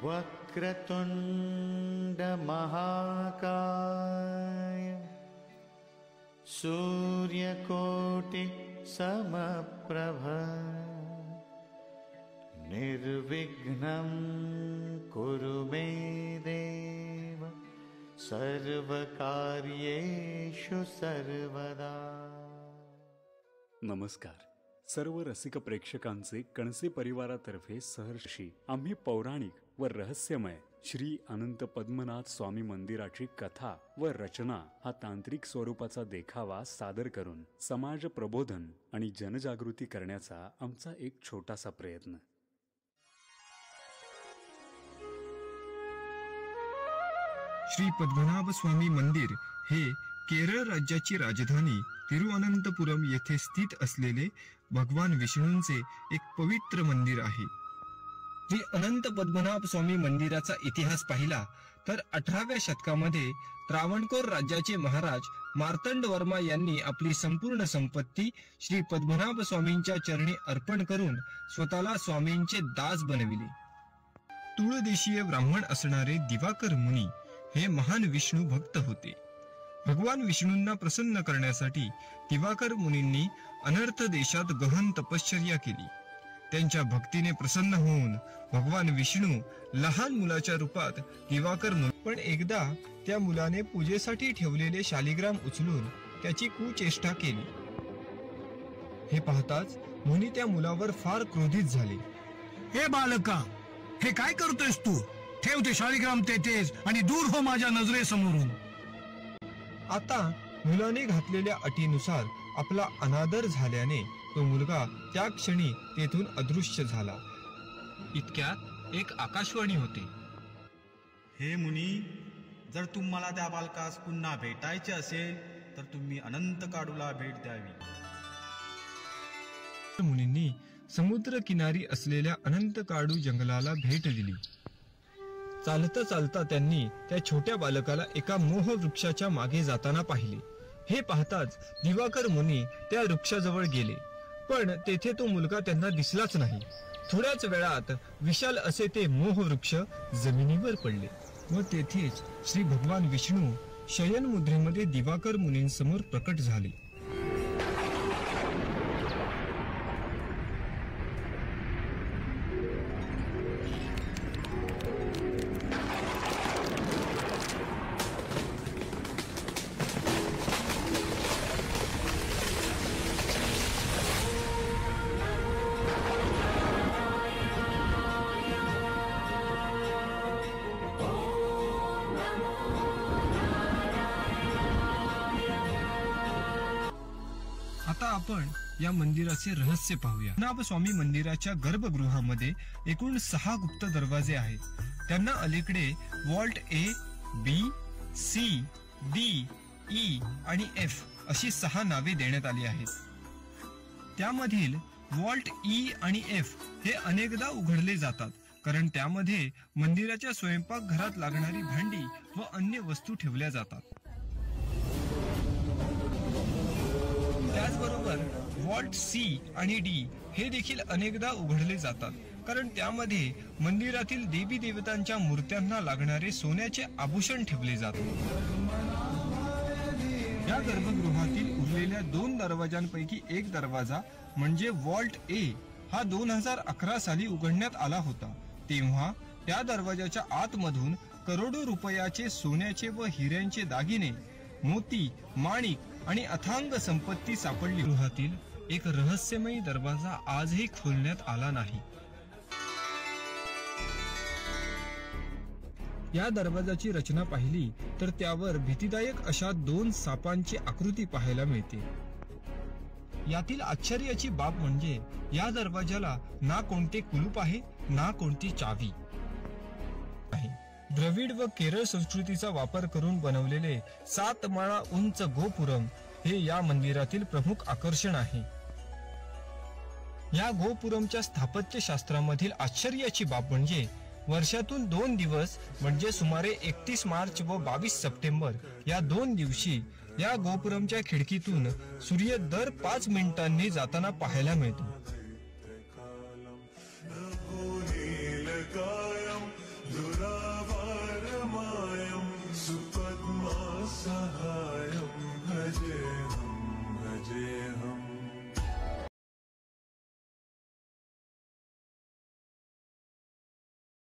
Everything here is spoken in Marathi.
वक्रतुंड महाकाय सूर्यकोटि समप्रभ निर्विघ्नं कुरु मे देव सर्वकार्येषु सर्वदा। नमस्कार सर्व रसिक प्रेक्षकांचे कणसे परिवारातर्फे सहर्षी आम्ही पौराणिक व रहस्यमय श्री अनंत पद्मनाभ स्वामी मंदिराची कथा व रचना हा तांत्रिक स्वरूपाचा देखावा सादर करून समाज प्रबोधन आणि जनजागृती करण्याचा आमचा एक छोटासा प्रयत्न। श्री पद्मनाभ स्वामी मंदिर हे केरळ राज्याची राजधानी तिरुअनंतपुरम येथे स्थित असलेले भगवान विष्णूंचे एक पवित्र मंदिर आहे। श्री अनंत पद्मनाभ स्वामी मंदिराचा इतिहास पाहिला तर 18व्या शतकामध्ये त्रावणकोर राज्याचे महाराज मार्तंड वर्मा यांनी आपली संपूर्ण संपत्ती श्री पद्मनाभ स्वामींच्या चरणी अर्पण करून स्वतःला स्वामींचे दास बनविले। तुळदेशीय ब्राह्मण असणारे दिवाकर मुनी हे महान विष्णू भक्त होते। भगवान विष्णूंना प्रसन्न करण्यासाठी दिवाकर मुनींनी अनर्थ देशात गहन तपश्चर्या केली। त्यांच्या भक्तीने प्रसन्न होऊन भगवान विष्णू लहान मुलाच्या रूपात दिवाकर मुनी पण एकदा त्या मुलाने पूजेसाठी ठेवलेले शालिग्राम उचलून त्याची कुचेष्टा केली। हे पाहताच मुनी त्या मुलावर फार क्रोधित झाले। हे बालका, हे काय करतोयस तू? ठेव ते शालिग्राम तेथेच आणि दूर हो माझ्या नजरेसमोरून। आता मुलाने घातलेल्या अटीनुसार आपला अनादर झाल्याने तो मुलगा त्या क्षणी तेथून अदृश्य झाला। इतक्यात एक आकाशवाणी होते। हे मुनी, जर तुम्हाला त्या बालकास पुन्हा भेटायचे असेल तर तुम्ही अनंत काडूला भेट द्यावी। मुनींनी समुद्र किनारी असलेल्या अनंत काडू जंगलाला भेट दिली। चालता चालता त्यांनी त्या छोट्या बालकाला एका मोह वृक्षाच्या मागे जाताना पाहिले। हे पाहताच दिवाकर मुनी त्या वृक्षाजवळ गेले, पण तेथे तो मुलगा त्यांना दिसलाच नाही। थोड्याच वेळात विशाल असे ते मोह वृक्ष जमिनीवर पडले व तेथेच श्री भगवान विष्णू शयन मुद्रेमध्ये दिवाकर मुनींसमोर प्रकट झाले। आता आपण या मंदिराचे रहस्य पाहूया। पद्मनाभ स्वामी मंदिराच्या गर्भगृहामध्ये एकूण 6 गुप्त दरवाजे आहेत। त्यांना अलीकडे वॉल्ट ए, बी, सी, डी, ई आणि एफ अशी 6 नावे देण्यात आली आहेत। त्यामधील वॉल्ट ई आणि एफ हे अनेकदा उघडले जातात, कारण त्यामध्ये मंदिराच्या स्वयंपाकघरात लागणारी भांडी व अन्य वस्तू ठेवल्या जातात। त्याचबरोबर वॉल्ट सी आणि डी हे देखील अनेकदा उघडले जातात, कारण त्यामध्ये मंदिरातील देवी देवतांच्या मूर्त्यांना लागणारे सोन्याचे आभूषण ठेवले जातात। या गर्भगृहातील उरलेल्या 2 दरवाजांपैकी एक दरवाजा म्हणजे वॉल्ट ए हा 2011 साली उघडण्यात आला होता। तेव्हा त्या दरवाजाच्या आतमधून करोडो रुपयाचे सोन्याचे व हिऱ्यांचे दागिने, मोती, माणिक आणि अथांग संपत्ती सापडली। गृहातील एक रहस्यमयी दरवाजा आजही खोलण्यात आला नाही। या दरवाजाची रचना पाहिली तर त्यावर भीतीदायक अशा 2 सापांची आकृती पाहायला मिळते। यातील आश्चर्याची बाब म्हणजे या दरवाजाला ना कोणते कुलूप आहे ना कोणती चावी आहे। द्रविड व केरळ संस्कृतीचा वापर करून बनवलेले 7 माळा उंच गोपुरम हे या मंदिरातील प्रमुख आकर्षण आहे। या गोपुरमच्या स्थापत्य शास्त्रामधील आश्चर्याची बाब म्हणजे वर्षातून 2 दिवस म्हणजे सुमारे 31 मार्च व 22 सप्टेंबर या 2 दिवशी या गोपुरमच्या खिडकीतून सूर्य दर 5 मिनिटांनी जाताना पाहायला मिळतो।